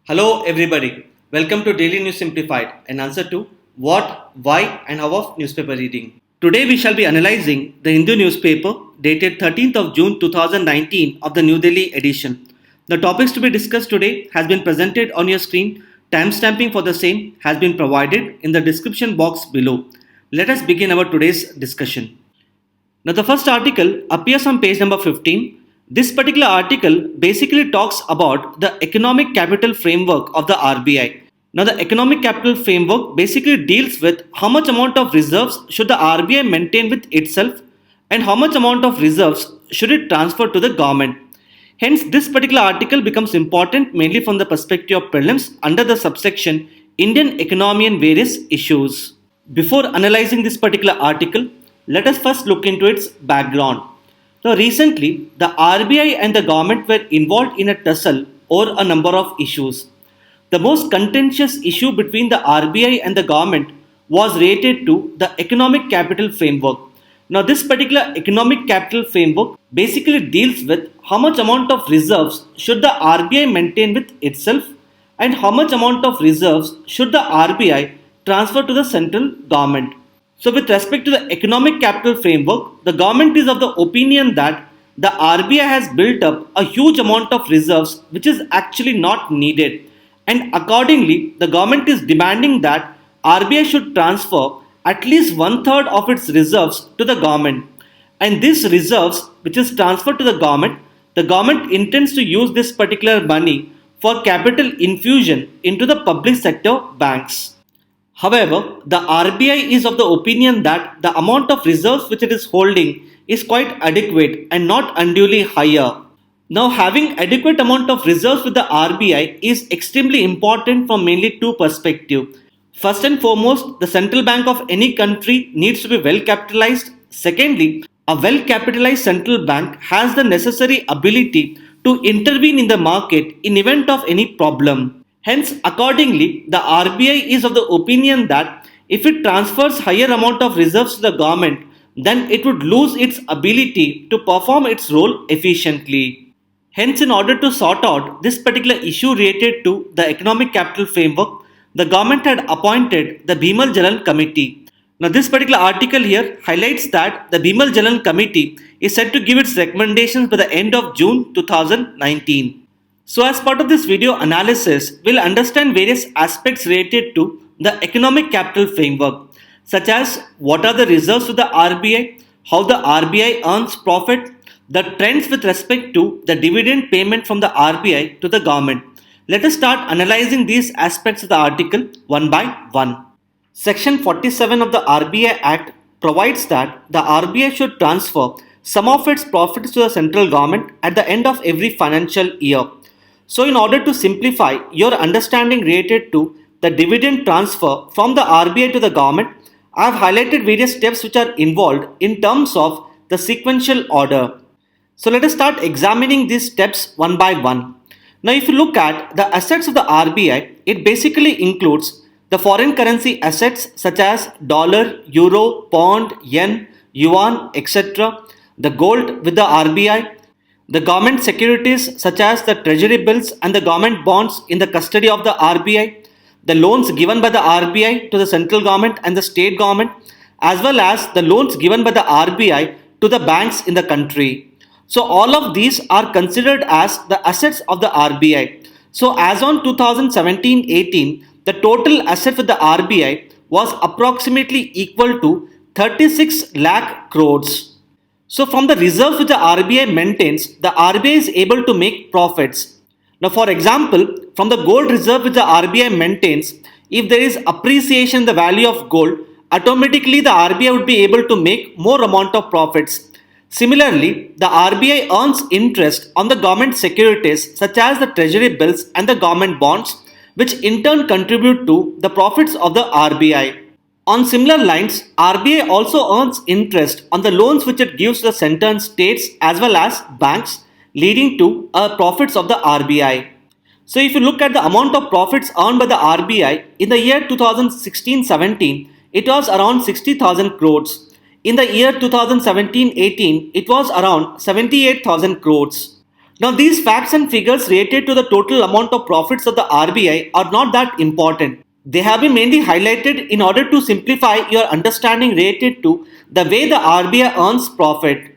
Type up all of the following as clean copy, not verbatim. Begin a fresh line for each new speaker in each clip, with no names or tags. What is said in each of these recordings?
Hello everybody, welcome to Daily News Simplified, an answer to what, why and how of newspaper reading. Today we shall be analysing the Hindu newspaper dated 13th of June 2019 of the New Delhi edition. The topics to be discussed today has been presented on your screen. Timestamping for the same has been provided in the description box below. Let us begin our today's discussion. Now the first article appears on page number 15. This particular article basically talks about the economic capital framework of the RBI. Now the economic capital framework basically deals with how much amount of reserves should the RBI maintain with itself and how much amount of reserves should it transfer to the government. Hence this particular article becomes important mainly from the perspective of prelims under the subsection Indian economy and various issues. Before analysing this particular article, let us first look into its background. Now, recently, the RBI and the government were involved in a tussle over a number of issues. The most contentious issue between the RBI and the government was related to the economic capital framework. Now, this particular economic capital framework basically deals with how much amount of reserves should the RBI maintain with itself and how much amount of reserves should the RBI transfer to the central government. So with respect to the economic capital framework, the government is of the opinion that the RBI has built up a huge amount of reserves which is actually not needed, and accordingly the government is demanding that RBI should transfer at least 1/3 of its reserves to the government, and these reserves which is transferred to the government intends to use this particular money for capital infusion into the public sector banks. However, the RBI is of the opinion that the amount of reserves which it is holding is quite adequate and not unduly higher. Now, having adequate amount of reserves with the RBI is extremely important from mainly two perspectives. First and foremost, the central bank of any country needs to be well capitalized. Secondly, a well capitalized central bank has the necessary ability to intervene in the market in event of any problem. Hence, accordingly, the RBI is of the opinion that if it transfers higher amount of reserves to the government, then it would lose its ability to perform its role efficiently. Hence, in order to sort out this particular issue related to the economic capital framework, the government had appointed the Bimal Jalan Committee. Now, this particular article here highlights that the Bimal Jalan Committee is set to give its recommendations by the end of June 2019. So as part of this video analysis, we'll understand various aspects related to the economic capital framework, such as what are the reserves with the RBI, how the RBI earns profit, the trends with respect to the dividend payment from the RBI to the government. Let us start analyzing these aspects of the article one by one. Section 47 of the RBI Act provides that the RBI should transfer some of its profits to the central government at the end of every financial year. So in order to simplify your understanding related to the dividend transfer from the RBI to the government, I have highlighted various steps which are involved in terms of the sequential order. So let us start examining these steps one by one. Now if you look at the assets of the RBI, it basically includes the foreign currency assets such as dollar, euro, pound, yen, yuan, etc. The gold with the RBI, the government securities such as the treasury bills and the government bonds in the custody of the RBI, the loans given by the RBI to the central government and the state government, as well as the loans given by the RBI to the banks in the country. So all of these are considered as the assets of the RBI. So as on 2017-18, the total assets with the RBI was approximately equal to 36 lakh crores. So from the reserves which the RBI maintains, the RBI is able to make profits. Now for example, from the gold reserve which the RBI maintains, if there is appreciation in the value of gold, automatically the RBI would be able to make more amount of profits. Similarly, the RBI earns interest on the government securities such as the treasury bills and the government bonds, which in turn contribute to the profits of the RBI. On similar lines, RBI also earns interest on the loans which it gives to the center and states as well as banks, leading to profits of the RBI. So if you look at the amount of profits earned by the RBI in the year 2016-17, it was around 60,000 crores. In the year 2017-18, it was around 78,000 crores. Now, these facts and figures related to the total amount of profits of the RBI are not that important. They have been mainly highlighted in order to simplify your understanding related to the way the RBI earns profit.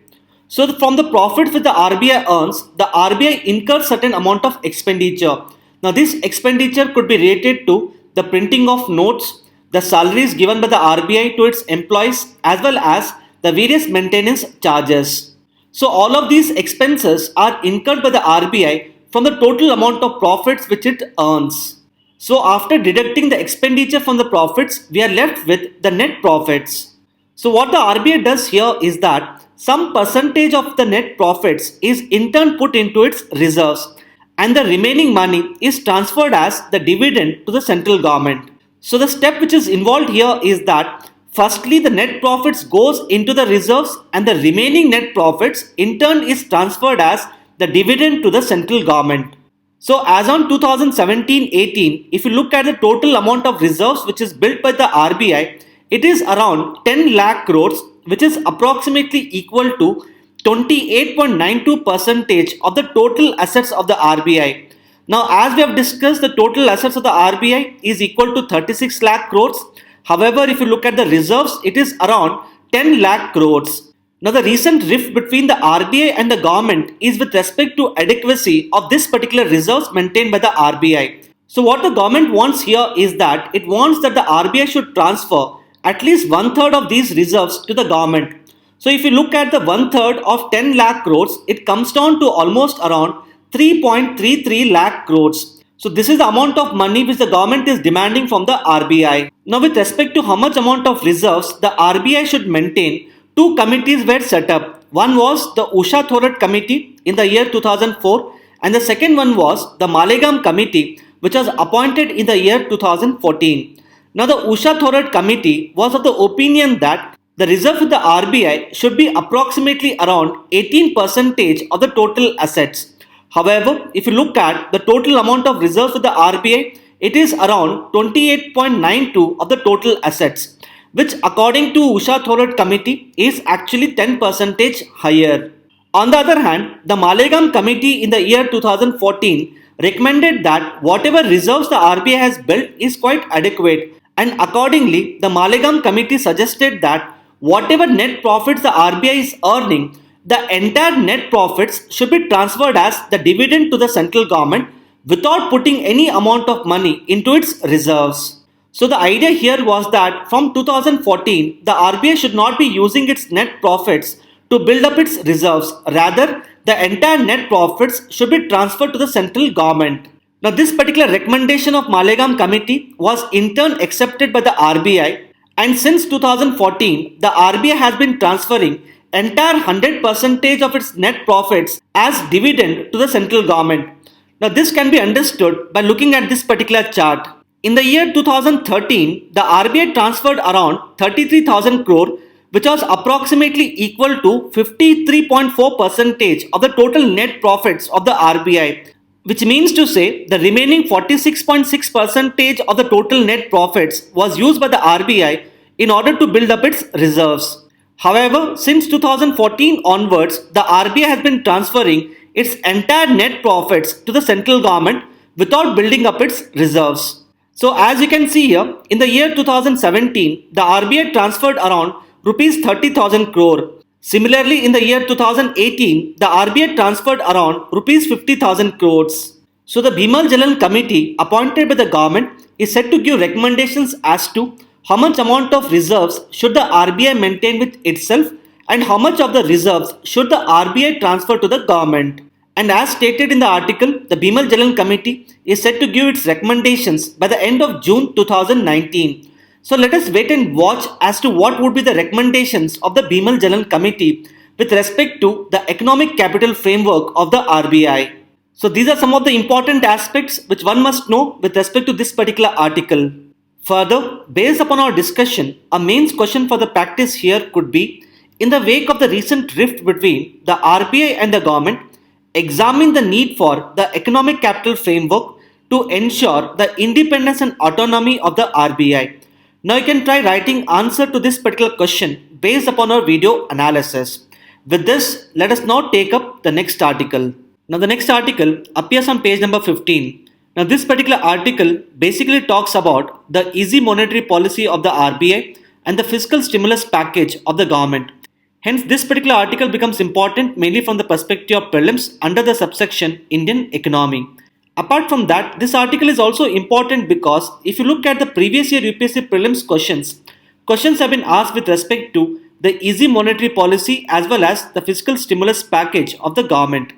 So, from the profits which the RBI earns, the RBI incurs certain amount of expenditure. Now, this expenditure could be related to the printing of notes, the salaries given by the RBI to its employees, as well as the various maintenance charges. So all of these expenses are incurred by the RBI from the total amount of profits which it earns. So after deducting the expenditure from the profits, we are left with the net profits. So what the RBI does here is that some percentage of the net profits is in turn put into its reserves, and the remaining money is transferred as the dividend to the central government. So the step which is involved here is that firstly the net profits goes into the reserves, and the remaining net profits in turn is transferred as the dividend to the central government. So as on 2017-18, if you look at the total amount of reserves which is built by the RBI, it is around 10 lakh crores, which is approximately equal to 28.92% of the total assets of the RBI. Now, as we have discussed, the total assets of the RBI is equal to 36 lakh crores. However, if you look at the reserves, it is around 10 lakh crores. Now, the recent rift between the RBI and the government is with respect to adequacy of this particular reserves maintained by the RBI. So, what the government wants here is that it wants that the RBI should transfer at least one third of these reserves to the government. So, if you look at the one third of 10 lakh crores, it comes down to almost around 3.33 lakh crores. So this is the amount of money which the government is demanding from the RBI. Now with respect to how much amount of reserves the RBI should maintain, two committees were set up. One was the Usha Thorat Committee in the year 2004, and the second one was the Malegaon Committee, which was appointed in the year 2014. Now the Usha Thorat Committee was of the opinion that the reserve with the RBI should be approximately around 18% of the total assets. However, if you look at the total amount of reserves with the RBI, it is around 28.92 of the total assets, which according to Usha Thorat Committee is actually 10% higher. On the other hand, the Malegaon Committee in the year 2014 recommended that whatever reserves the RBI has built is quite adequate, and accordingly, the Malegaon Committee suggested that whatever net profits the RBI is earning, the entire net profits should be transferred as the dividend to the central government without putting any amount of money into its reserves. So the idea here was that from 2014, the RBI should not be using its net profits to build up its reserves. Rather, the entire net profits should be transferred to the central government. Now, this particular recommendation of Malegaon Committee was in turn accepted by the RBI, and since 2014, the RBI has been transferring entire 100% of its net profits as dividend to the central government. Now, this can be understood by looking at this particular chart. In the year 2013, the RBI transferred around 33,000 crore, which was approximately equal to 53.4% of the total net profits of the RBI, which means to say the remaining 46.6% of the total net profits was used by the RBI in order to build up its reserves. However, since 2014 onwards, the RBI has been transferring its entire net profits to the central government without building up its reserves. So as you can see here, in the year 2017, the RBI transferred around rupees 30,000 crore. Similarly, in the year 2018, the RBI transferred around rupees 50,000 crores. So the Bimal Jalan Committee appointed by the government is set to give recommendations as to how much amount of reserves should the RBI maintain with itself, and how much of the reserves should the RBI transfer to the government. And as stated in the article, the Bimal Jalan Committee is set to give its recommendations by the end of June 2019. So let us wait and watch as to what would be the recommendations of the Bimal Jalan Committee with respect to the economic capital framework of the RBI. So these are some of the important aspects which one must know with respect to this particular article. Further, based upon our discussion, a mains question for the practice here could be, in the wake of the recent rift between the RBI and the government, examine the need for the economic capital framework to ensure the independence and autonomy of the RBI. Now you can try writing answer to this particular question based upon our video analysis. With this, let us now take up the next article. Now the next article appears on page number 15. Now this particular article basically talks about the easy monetary policy of the RBI and the fiscal stimulus package of the government. Hence this particular article becomes important mainly from the perspective of prelims under the subsection Indian economy. Apart from that, this article is also important because if you look at the previous year UPSC prelims questions have been asked with respect to the easy monetary policy as well as the fiscal stimulus package of the government.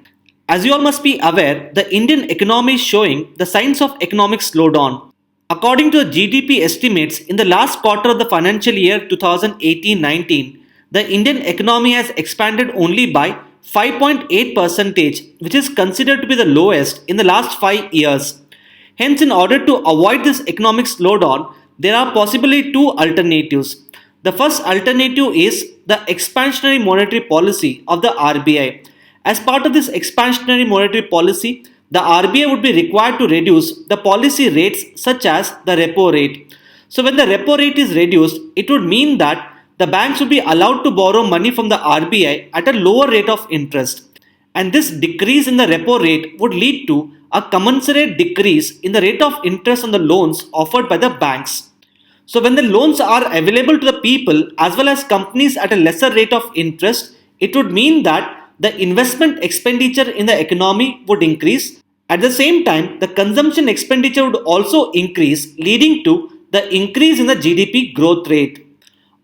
As you all must be aware, the Indian economy is showing the signs of economic slowdown. According to the GDP estimates in the last quarter of the financial year 2018-19, the Indian economy has expanded only by 5.8%, which is considered to be the lowest in the last 5 years. Hence, in order to avoid this economic slowdown, there are possibly two alternatives. The first alternative is the expansionary monetary policy of the RBI. As part of this expansionary monetary policy, the RBI would be required to reduce the policy rates such as the repo rate. So when the repo rate is reduced, it would mean that the banks would be allowed to borrow money from the RBI at a lower rate of interest. And this decrease in the repo rate would lead to a commensurate decrease in the rate of interest on the loans offered by the banks. So when the loans are available to the people as well as companies at a lesser rate of interest, it would mean that the investment expenditure in the economy would increase. At the same time, the consumption expenditure would also increase, leading to the increase in the GDP growth rate.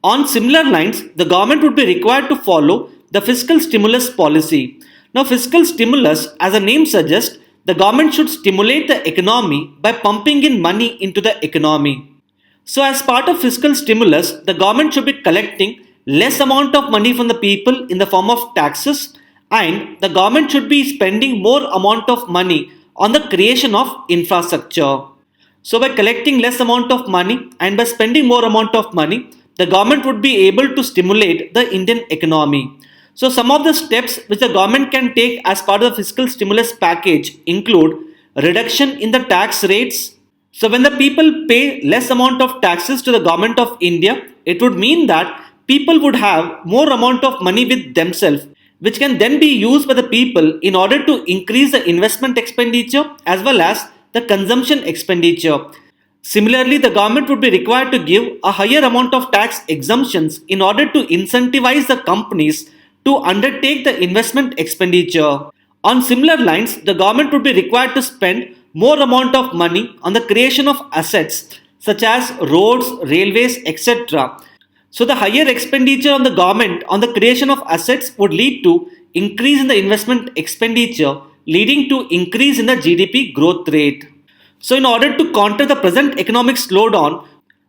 On similar lines, the government would be required to follow the fiscal stimulus policy. Now, fiscal stimulus, as the name suggests, the government should stimulate the economy by pumping in money into the economy. So, as part of fiscal stimulus, the government should be collecting less amount of money from the people in the form of taxes, and the government should be spending more amount of money on the creation of infrastructure. So, by collecting less amount of money and by spending more amount of money, the government would be able to stimulate the Indian economy. So some of the steps which the government can take as part of the fiscal stimulus package include reduction in the tax rates. So when the people pay less amount of taxes to the government of India, it would mean that people would have more amount of money with themselves, which can then be used by the people in order to increase the investment expenditure as well as the consumption expenditure. Similarly, the government would be required to give a higher amount of tax exemptions in order to incentivize the companies to undertake the investment expenditure. On similar lines, the government would be required to spend more amount of money on the creation of assets such as roads, railways, etc. So the higher expenditure on the government on the creation of assets would lead to increase in the investment expenditure, leading to increase in the GDP growth rate. So in order to counter the present economic slowdown,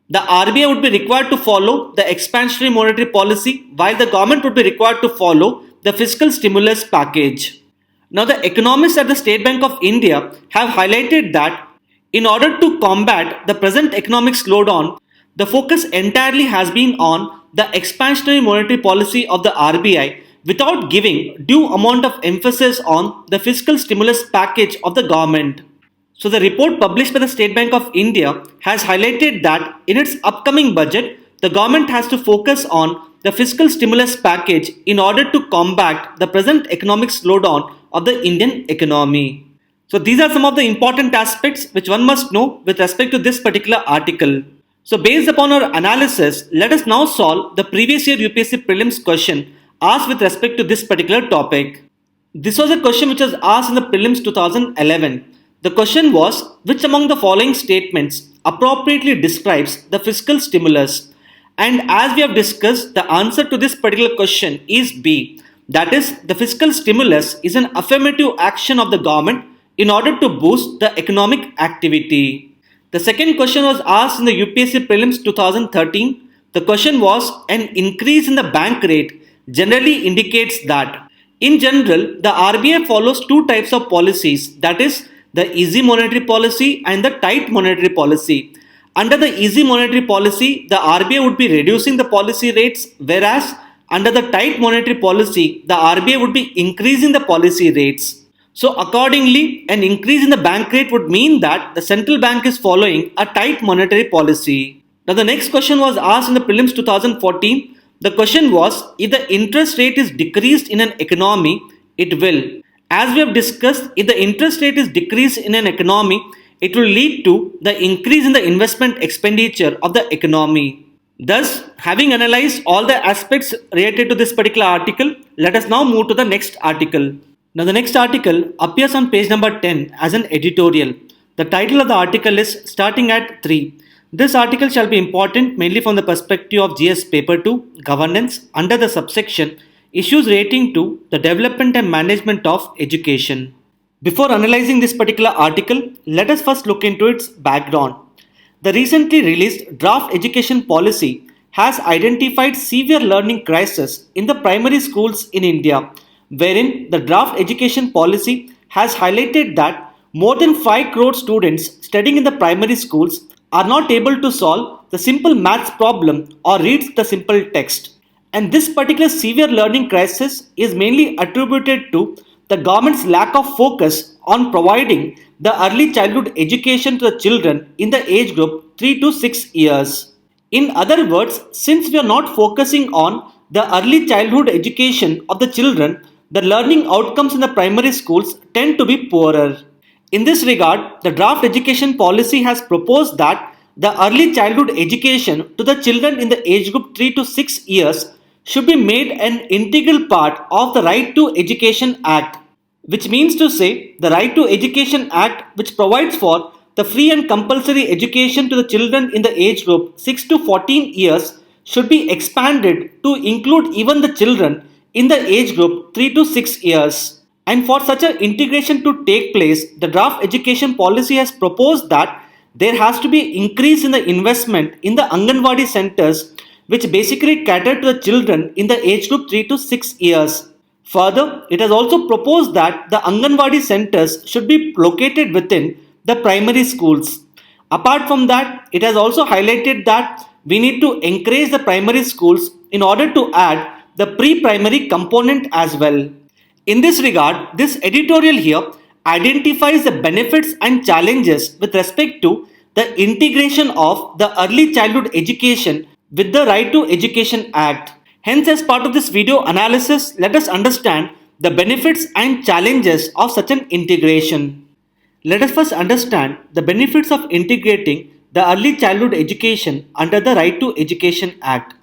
the RBI would be required to follow the expansionary monetary policy while the government would be required to follow the fiscal stimulus package. Now the economists at the State Bank of India have highlighted that in order to combat the present economic slowdown, the focus entirely has been on the expansionary monetary policy of the RBI without giving due amount of emphasis on the fiscal stimulus package of the government. So the report published by the State Bank of India has highlighted that in its upcoming budget, the government has to focus on the fiscal stimulus package in order to combat the present economic slowdown of the Indian economy. So these are some of the important aspects which one must know with respect to this particular article. So based upon our analysis, let us now solve the previous year UPSC prelims question asked with respect to this particular topic. This was a question which was asked in the prelims 2011. The question was, which among the following statements appropriately describes the fiscal stimulus? And as we have discussed, the answer to this particular question is B. That is, the fiscal stimulus is an affirmative action of the government in order to boost the economic activity. The second question was asked in the UPSC prelims 2013. The question was, an increase in the bank rate generally indicates that. In general, the RBI follows two types of policies, that is, the easy monetary policy and the tight monetary policy. Under the easy monetary policy, the RBI would be reducing the policy rates, whereas under the tight monetary policy, the RBI would be increasing the policy rates. So accordingly, an increase in the bank rate would mean that the central bank is following a tight monetary policy. Now the next question was asked in the prelims 2014. The question was, if the interest rate is decreased in an economy, it will. As we have discussed, if the interest rate is decreased in an economy, it will lead to the increase in the investment expenditure of the economy. Thus, having analyzed all the aspects related to this particular article, let us now move to the next article. Now, the next article appears on page number 10 as an editorial. The title of the article is Starting at 3. This article shall be important mainly from the perspective of GS Paper 2, Governance, under the subsection Issues relating to the development and management of education. Before analyzing this particular article, let us first look into its background. The recently released draft education policy has identified severe learning crisis in the primary schools in India, wherein the draft education policy has highlighted that more than 5 crore students studying in the primary schools are not able to solve the simple maths problem or read the simple text. And this particular severe learning crisis is mainly attributed to the government's lack of focus on providing the early childhood education to the children in the age group 3 to 6 years. In other words, since we are not focusing on the early childhood education of the children, the learning outcomes in the primary schools tend to be poorer. In this regard, the draft education policy has proposed that the early childhood education to the children in the age group 3 to 6 years should be made an integral part of the Right to Education Act, which means to say the Right to Education Act, which provides for the free and compulsory education to the children in the age group 6 to 14 years, should be expanded to include even the children in the age group 3 to 6 years. And for such an integration to take place, the draft education policy has proposed that there has to be increase in the investment in the Anganwadi centers, which basically cater to the children in the age group 3 to 6 years. Further, it has also proposed that the Anganwadi centers should be located within the primary schools. Apart from that, it has also highlighted that we need to encourage the primary schools in order to add the pre-primary component as well. In this regard, this editorial here identifies the benefits and challenges with respect to the integration of the early childhood education with the Right to Education Act. Hence, as part of this video analysis, let us understand the benefits and challenges of such an integration. Let us first understand the benefits of integrating the early childhood education under the Right to Education Act.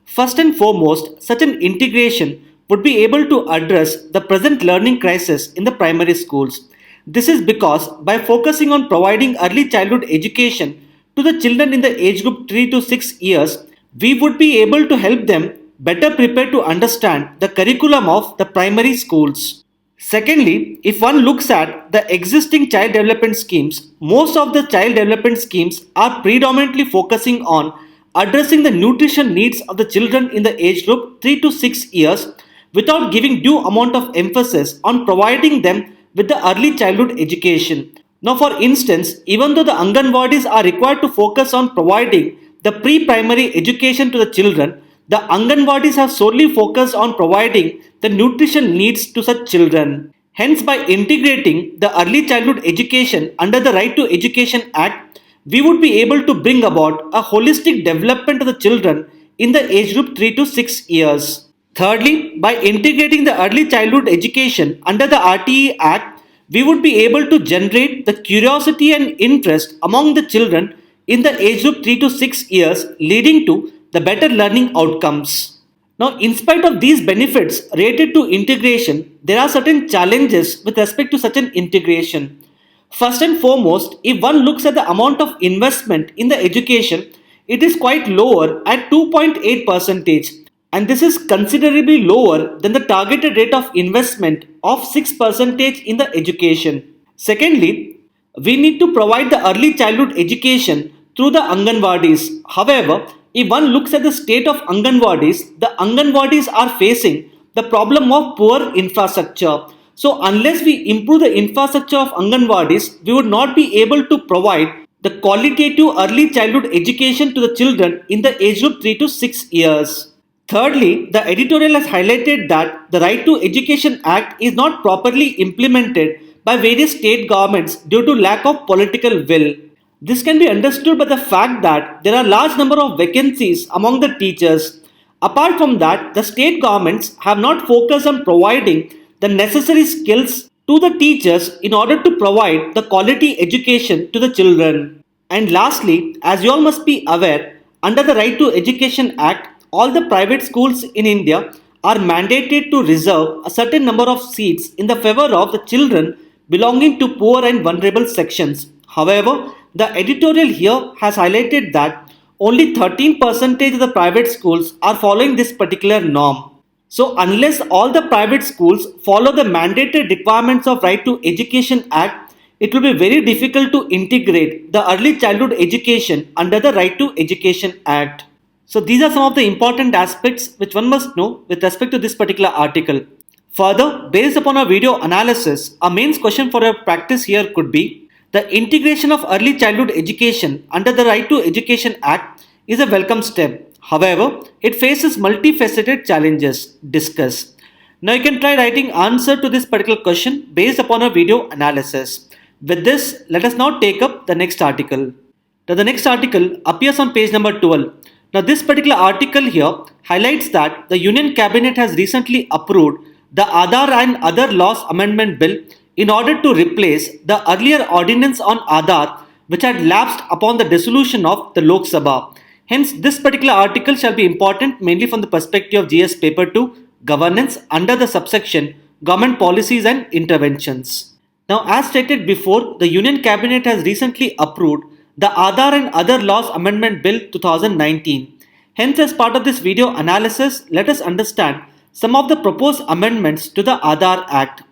First and foremost, such an integration would be able to address the present learning crisis in the primary schools. This is because by focusing on providing early childhood education to the children in the age group 3 to 6 years, we would be able to help them better prepare to understand the curriculum of the primary schools. Secondly, if one looks at the existing child development schemes, most of the child development schemes are predominantly focusing on addressing the nutrition needs of the children in the age group 3 to 6 years without giving due amount of emphasis on providing them with the early childhood education. Now, for instance, even though the Anganwadis are required to focus on providing the pre-primary education to the children, the Anganwadis have solely focused on providing the nutrition needs to such children. Hence, by integrating the early childhood education under the Right to Education Act, we would be able to bring about a holistic development of the children in the age group 3 to 6 years. Thirdly, by integrating the early childhood education under the RTE Act, we would be able to generate the curiosity and interest among the children in the age group 3 to 6 years, leading to the better learning outcomes. Now, in spite of these benefits related to integration, there are certain challenges with respect to such an integration. First and foremost, if one looks at the amount of investment in the education, it is quite lower at 2.8%, and this is considerably lower than the targeted rate of investment of 6% in the education. Secondly, we need to provide the early childhood education through the Anganwadis. However, if one looks at the state of Anganwadis, the Anganwadis are facing the problem of poor infrastructure. So unless we improve the infrastructure of Anganwadis, we would not be able to provide the qualitative early childhood education to the children in the age group 3 to 6 years. Thirdly, the editorial has highlighted that the Right to Education Act is not properly implemented by various state governments due to lack of political will. This can be understood by the fact that there are large number of vacancies among the teachers. Apart from that, the state governments have not focused on providing the necessary skills to the teachers in order to provide the quality education to the children. And lastly, as you all must be aware, under the Right to Education Act, all the private schools in India are mandated to reserve a certain number of seats in the favor of the children belonging to poor and vulnerable sections. However, the editorial here has highlighted that only 13% of the private schools are following this particular norm. So unless all the private schools follow the mandated requirements of Right to Education Act, it will be very difficult to integrate the early childhood education under the Right to Education Act. So these are some of the important aspects which one must know with respect to this particular article. Further, based upon a video analysis, a mains question for your practice here could be the integration of early childhood education under the Right to Education Act is a welcome step. However, it faces multifaceted challenges. Discuss. Now you can try writing answer to this particular question based upon a video analysis. With this, let us now take up the next article. Now the next article appears on page number 12. Now this particular article here highlights that the Union Cabinet has recently approved the Aadhaar and Other Laws Amendment Bill in order to replace the earlier ordinance on Aadhaar which had lapsed upon the dissolution of the Lok Sabha. Hence, this particular article shall be important mainly from the perspective of GS Paper 2 Governance under the subsection Government Policies and Interventions. Now, as stated before, the Union Cabinet has recently approved the Aadhaar and Other Laws Amendment Bill 2019. Hence, as part of this video analysis, let us understand some of the proposed amendments to the Aadhaar Act.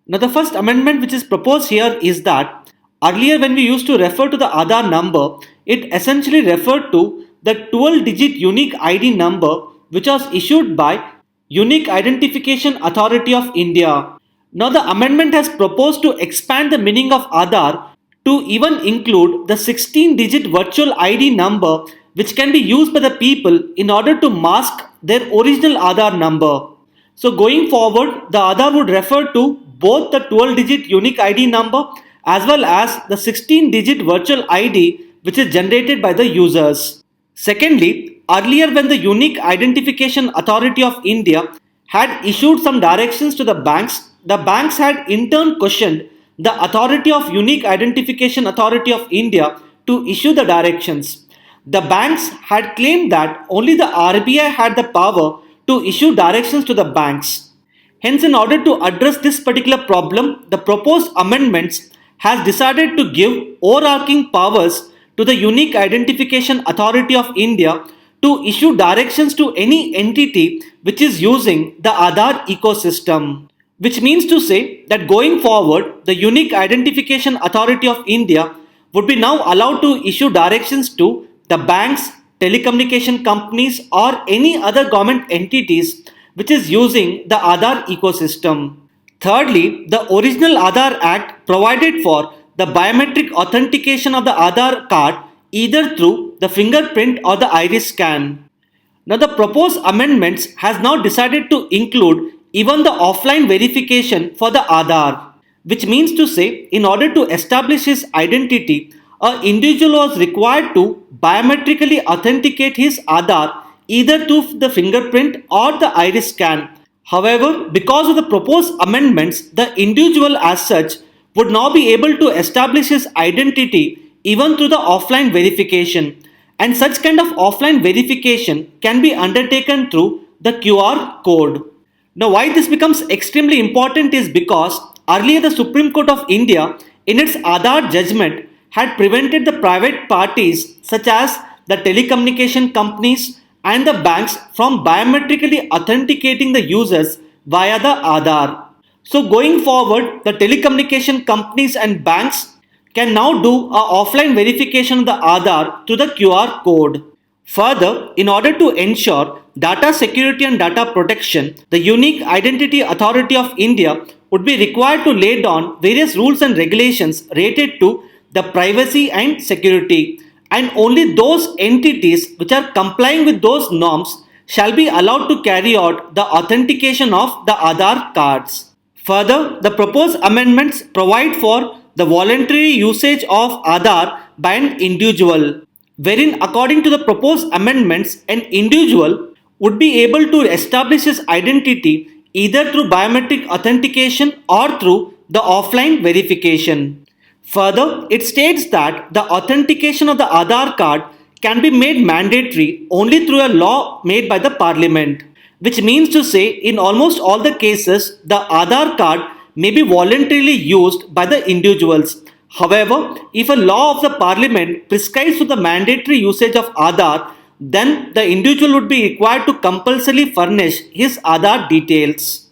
Now, the first amendment which is proposed here is that earlier when we used to refer to the Aadhaar number, it essentially referred to the 12-digit unique ID number which was issued by Unique Identification Authority of India. Now the amendment has proposed to expand the meaning of Aadhaar to even include the 16-digit virtual ID number which can be used by the people in order to mask their original Aadhaar number. So going forward, the Aadhaar would refer to both the 12-digit unique ID number as well as the 16-digit virtual ID which is generated by the users. Secondly, earlier when the Unique Identification Authority of India had issued some directions to the banks had in turn questioned the authority of Unique Identification Authority of India to issue the directions. The banks had claimed that only the RBI had the power to issue directions to the banks. Hence, in order to address this particular problem, the proposed amendments has decided to give overarching powers to the Unique Identification Authority of India to issue directions to any entity which is using the Aadhaar ecosystem. Which means to say that going forward, the Unique Identification Authority of India would be now allowed to issue directions to the banks, telecommunication companies or any other government entities which is using the Aadhaar ecosystem. Thirdly, the original Aadhaar Act provided for the biometric authentication of the Aadhaar card either through the fingerprint or the iris scan. Now the proposed amendments has now decided to include even the offline verification for the Aadhaar, which means to say in order to establish his identity, an individual was required to biometrically authenticate his Aadhaar either through the fingerprint or the iris scan. However, because of the proposed amendments, the individual as such would now be able to establish his identity even through the offline verification. And such kind of offline verification can be undertaken through the QR code. Now, why this becomes extremely important is because earlier the Supreme Court of India in its Aadhaar judgment had prevented the private parties such as the telecommunication companies and the banks from biometrically authenticating the users via the Aadhaar. So going forward, the telecommunication companies and banks can now do a offline verification of the Aadhaar through the QR code. Further, in order to ensure data security and data protection, the Unique Identity Authority of India would be required to lay down various rules and regulations related to the privacy and security, and only those entities which are complying with those norms shall be allowed to carry out the authentication of the Aadhaar cards. Further, the proposed amendments provide for the voluntary usage of Aadhaar by an individual, wherein according to the proposed amendments, an individual would be able to establish his identity either through biometric authentication or through the offline verification. Further, it states that the authentication of the Aadhaar card can be made mandatory only through a law made by the Parliament, which means to say in almost all the cases the Aadhaar card may be voluntarily used by the individuals. However, if a law of the Parliament prescribes for the mandatory usage of Aadhaar, then the individual would be required to compulsorily furnish his Aadhaar details.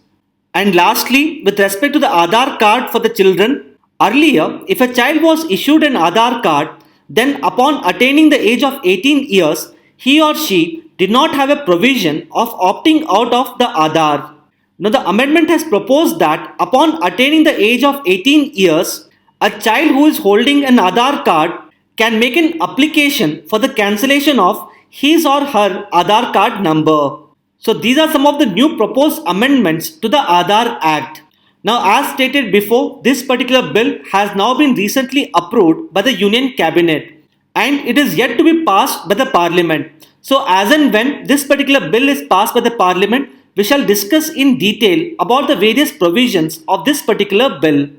And lastly, with respect to the Aadhaar card for the children, earlier, if a child was issued an Aadhaar card, then upon attaining the age of 18 years, he or she did not have a provision of opting out of the Aadhaar. Now, the amendment has proposed that upon attaining the age of 18 years, a child who is holding an Aadhaar card can make an application for the cancellation of his or her Aadhaar card number. So these are some of the new proposed amendments to the Aadhaar Act. Now, as stated before, this particular bill has now been recently approved by the Union Cabinet and it is yet to be passed by the Parliament. So as and when this particular bill is passed by the Parliament, we shall discuss in detail about the various provisions of this particular bill.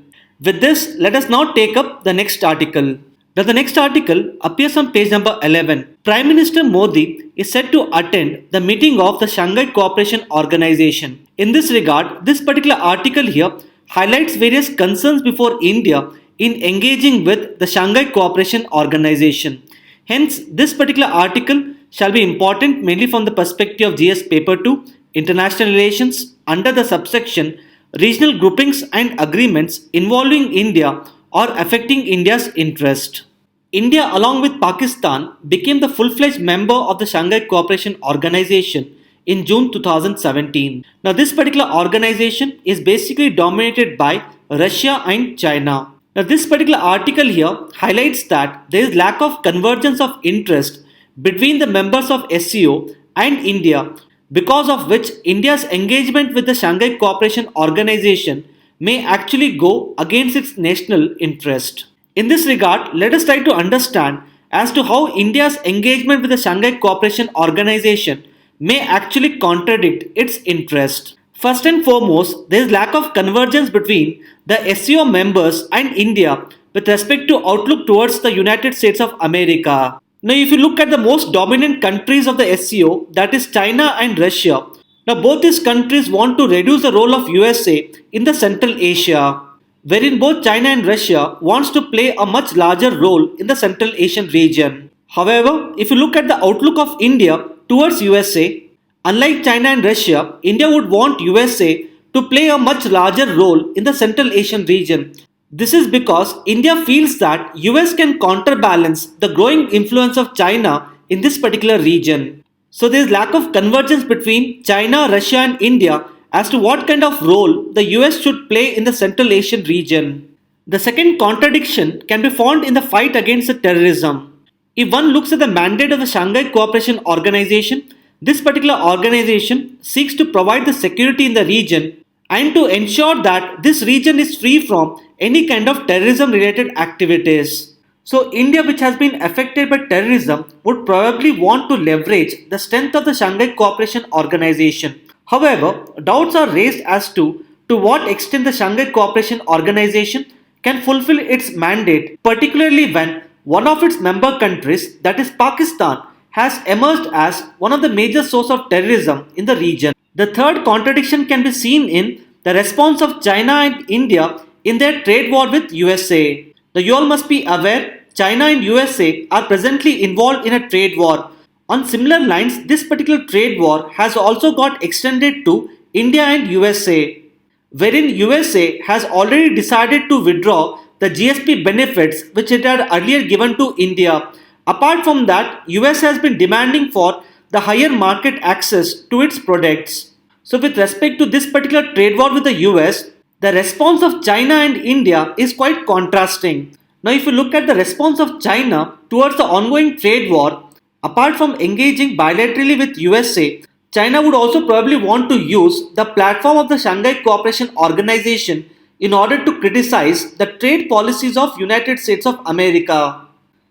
With this, let us now take up the next article. Now, the next article appears on page number 11. Prime Minister Modi is set to attend the meeting of the Shanghai Cooperation Organization. In this regard, this particular article here highlights various concerns before India in engaging with the Shanghai Cooperation Organization. Hence, this particular article shall be important mainly from the perspective of GS Paper 2, International Relations, under the subsection Regional Groupings and Agreements involving India or affecting India's interest. India, along with Pakistan, became the full-fledged member of the Shanghai Cooperation Organization in June 2017. Now, this particular organization is basically dominated by Russia and China. Now, this particular article here highlights that there is lack of convergence of interest between the members of SCO and India, because of which India's engagement with the Shanghai Cooperation Organization may actually go against its national interest. In this regard, let us try to understand as to how India's engagement with the Shanghai Cooperation Organization may actually contradict its interest. First and foremost, there is lack of convergence between the SCO members and India with respect to outlook towards the United States of America. Now, if you look at the most dominant countries of the SCO, that is China and Russia, now both these countries want to reduce the role of USA in the Central Asia, wherein both China and Russia wants to play a much larger role in the Central Asian region. However, if you look at the outlook of India towards USA, unlike China and Russia, India would want USA to play a much larger role in the Central Asian region. This is because India feels that US can counterbalance the growing influence of China in this particular region. So there is lack of convergence between China, Russia and India as to what kind of role the US should play in the Central Asian region. The second contradiction can be found in the fight against the terrorism. If one looks at the mandate of the Shanghai Cooperation Organization, this particular organization seeks to provide the security in the region and to ensure that this region is free from any kind of terrorism related activities. So India, which has been affected by terrorism, would probably want to leverage the strength of the Shanghai Cooperation Organization. However, doubts are raised as to what extent the Shanghai Cooperation Organization can fulfill its mandate, particularly when one of its member countries, that is Pakistan, has emerged as one of the major sources of terrorism in the region. The third contradiction can be seen in the response of China and India in their trade war with USA. Now, you all must be aware, China and USA are presently involved in a trade war. On similar lines, this particular trade war has also got extended to India and USA, wherein USA has already decided to withdraw the GSP benefits which it had earlier given to India. Apart from that, US has been demanding for the higher market access to its products. So with respect to this particular trade war with the US, the response of China and India is quite contrasting. Now if you look at the response of China towards the ongoing trade war, apart from engaging bilaterally with USA, China would also probably want to use the platform of the Shanghai Cooperation Organization in order to criticize the trade policies of United States of America.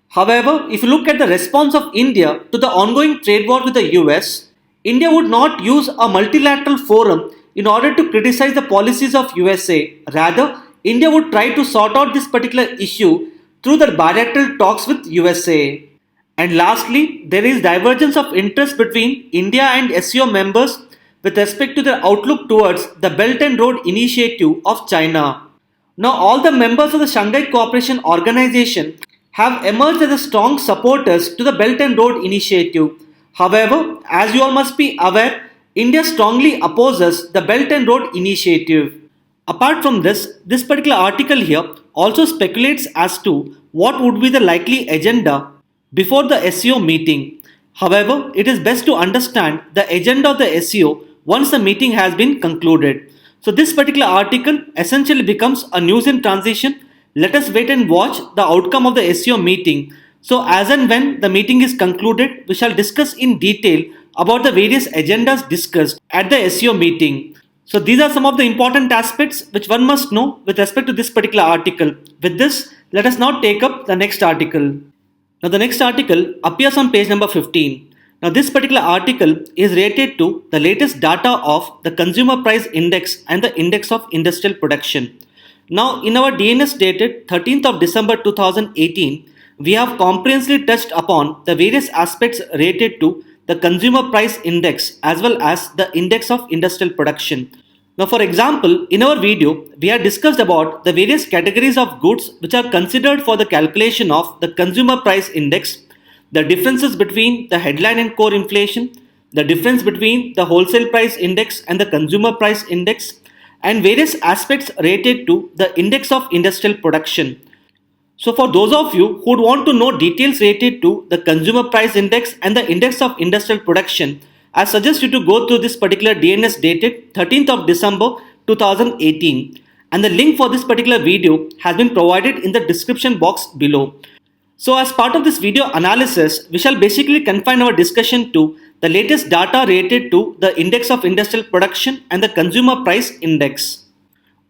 However, if you look at the response of India to the ongoing trade war with the US, India would not use a multilateral forum in order to criticize the policies of USA. Rather, India would try to sort out this particular issue through the bilateral talks with USA. And lastly, there is divergence of interest between India and SCO members with respect to their outlook towards the Belt and Road Initiative of China. Now, all the members of the Shanghai Cooperation Organization have emerged as strong supporters to the Belt and Road Initiative. However, as you all must be aware, India strongly opposes the Belt and Road Initiative. Apart from this particular article here also speculates as to what would be the likely agenda before the SCO meeting. However, it is best to understand the agenda of the SCO once the meeting has been concluded. So this particular article essentially becomes a news in transition. Let us wait and watch the outcome of the SCO meeting. So as and when the meeting is concluded, we shall discuss in detail about the various agendas discussed at the SCO meeting. So these are some of the important aspects which one must know with respect to this particular article. With this, let us now take up the next article. Now the next article appears on page number 15. Now this particular article is related to the latest data of the Consumer Price Index and the Index of Industrial Production. Now in our DNS dated 13th of December 2018, we have comprehensively touched upon the various aspects related to the Consumer Price Index as well as the Index of Industrial Production. Now for example, in our video, we have discussed about the various categories of goods which are considered for the calculation of the Consumer Price Index, the differences between the headline and core inflation, the difference between the Wholesale Price Index and the Consumer Price Index, and various aspects related to the Index of Industrial Production. So for those of you who would want to know details related to the Consumer Price Index and the Index of Industrial Production, I suggest you to go through this particular DNS dated 13th of December 2018, and the link for this particular video has been provided in the description box below. So as part of this video analysis, we shall basically confine our discussion to the latest data related to the Index of Industrial Production and the Consumer Price Index.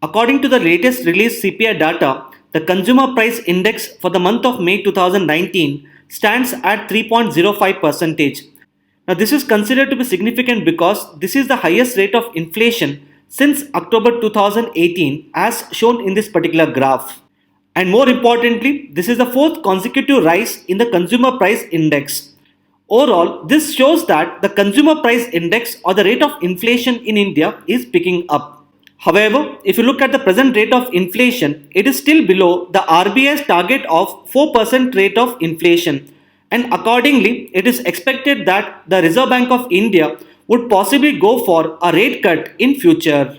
According to the latest released CPI data, the Consumer Price Index for the month of May 2019 stands at 3.05%. Now this is considered to be significant because this is the highest rate of inflation since October 2018 as shown in this particular graph. And more importantly, this is the fourth consecutive rise in the Consumer Price Index. Overall, this shows that the Consumer Price Index or the rate of inflation in India is picking up. However, if you look at the present rate of inflation, it is still below the RBI's target of 4% rate of inflation. And accordingly, it is expected that the Reserve Bank of India would possibly go for a rate cut in future.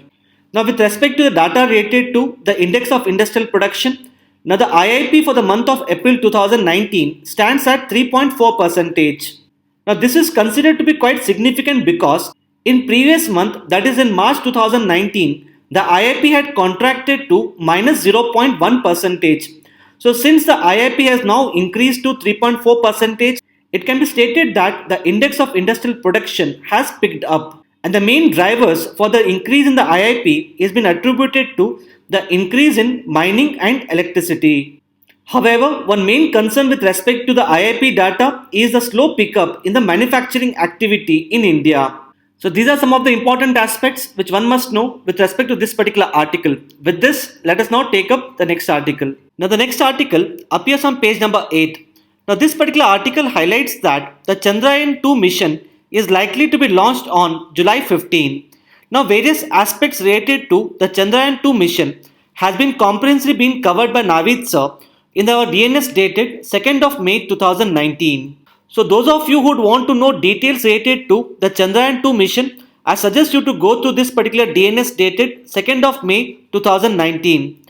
Now with respect to the data related to the Index of Industrial Production, now the IIP for the month of April 2019 stands at 3.4%. Now this is considered to be quite significant because in previous month, that is in March 2019, the IIP had contracted to minus 0.1%. So since the IIP has now increased to 3.4%, it can be stated that the Index of Industrial Production has picked up. And the main drivers for the increase in the IIP is been attributed to the increase in mining and electricity. However, one main concern with respect to the IIP data is the slow pickup in the manufacturing activity in India. So these are some of the important aspects which one must know with respect to this particular article. With this, let us now take up the next article. Now the next article appears on page number 8. Now this particular article highlights that the Chandrayaan 2 mission is likely to be launched on July 15. Now various aspects related to the Chandrayaan 2 mission has been comprehensively been covered by Naveed sir in our DNS dated 2nd of May 2019. So those of you who would want to know details related to the Chandrayaan 2 mission, I suggest you to go through this particular DNS dated 2nd of May 2019.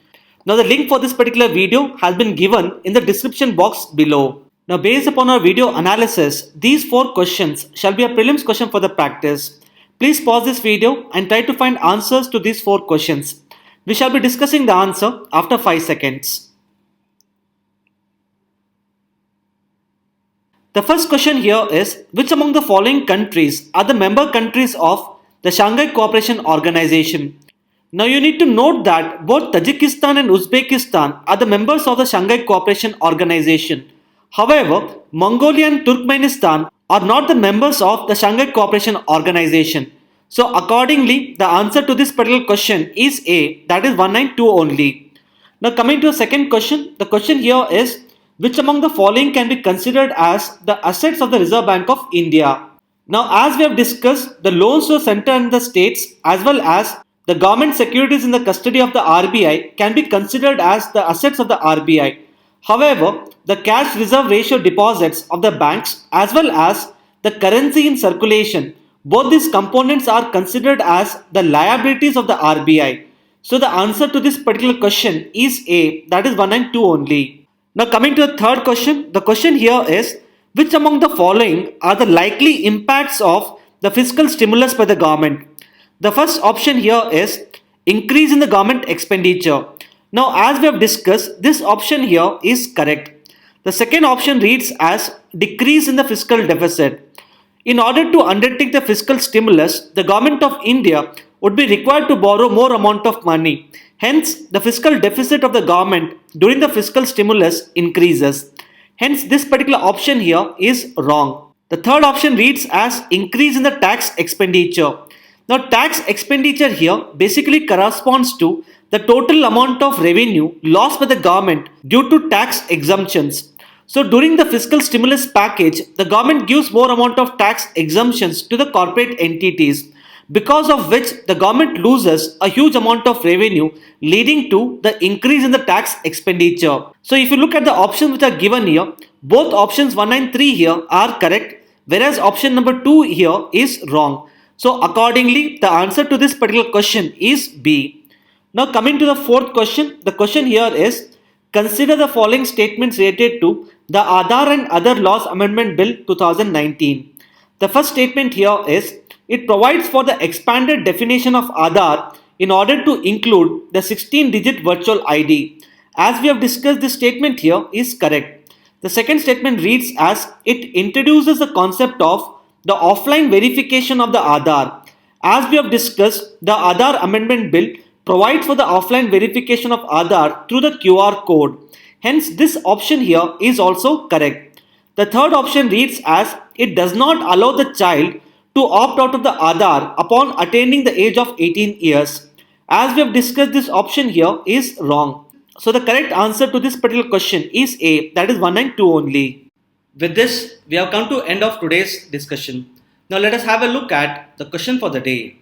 Now the link for this particular video has been given in the description box below. Now based upon our video analysis, these 4 questions shall be a prelims question for the practice. Please pause this video and try to find answers to these 4 questions. We shall be discussing the answer after 5 seconds. The first question here is, which among the following countries are the member countries of the Shanghai Cooperation Organization? Now you need to note that both Tajikistan and Uzbekistan are the members of the Shanghai Cooperation Organization. However, Mongolia and Turkmenistan are not the members of the Shanghai Cooperation Organization. So accordingly, the answer to this particular question is A, that is 192 only. Now coming to the second question, the question here is which among the following can be considered as the assets of the Reserve Bank of India? Now as we have discussed, the loans to the center and the states as well as the government securities in the custody of the RBI can be considered as the assets of the RBI. However, the cash reserve ratio deposits of the banks as well as the currency in circulation, both these components are considered as the liabilities of the RBI. So the answer to this particular question is A, that is 1 and 2 only. Now coming to the third question, the question here is which among the following are the likely impacts of the fiscal stimulus by the government? The first option here is increase in the government expenditure. Now as we have discussed, this option here is correct. The second option reads as decrease in the fiscal deficit. In order to undertake the fiscal stimulus, the government of India would be required to borrow more amount of money. Hence, the fiscal deficit of the government during the fiscal stimulus increases. Hence, this particular option here is wrong. The third option reads as increase in the tax expenditure. Now, tax expenditure here basically corresponds to the total amount of revenue lost by the government due to tax exemptions. So during the fiscal stimulus package, the government gives more amount of tax exemptions to the corporate entities, because of which the government loses a huge amount of revenue, leading to the increase in the tax expenditure. So if you look at the options which are given here, both options 1 and 3 here are correct, whereas option number 2 here is wrong. So accordingly, the answer to this particular question is B. Now coming to the fourth question, the question here is consider the following statements related to the Aadhaar and Other Laws Amendment Bill 2019. The first statement here is it provides for the expanded definition of Aadhaar in order to include the 16-digit virtual ID. As we have discussed, this statement here is correct. The second statement reads as it introduces the concept of the offline verification of the Aadhaar. As we have discussed, the Aadhaar Amendment Bill provides for the offline verification of Aadhaar through the QR code. Hence, this option here is also correct. The third option reads as it does not allow the child to opt out of the Aadhaar upon attaining the age of 18 years. As we have discussed, this option here is wrong. So the correct answer to this particular question is A, that is 1 and 2 only. With this, we have come to end of today's discussion. Now let us have a look at the question for the day.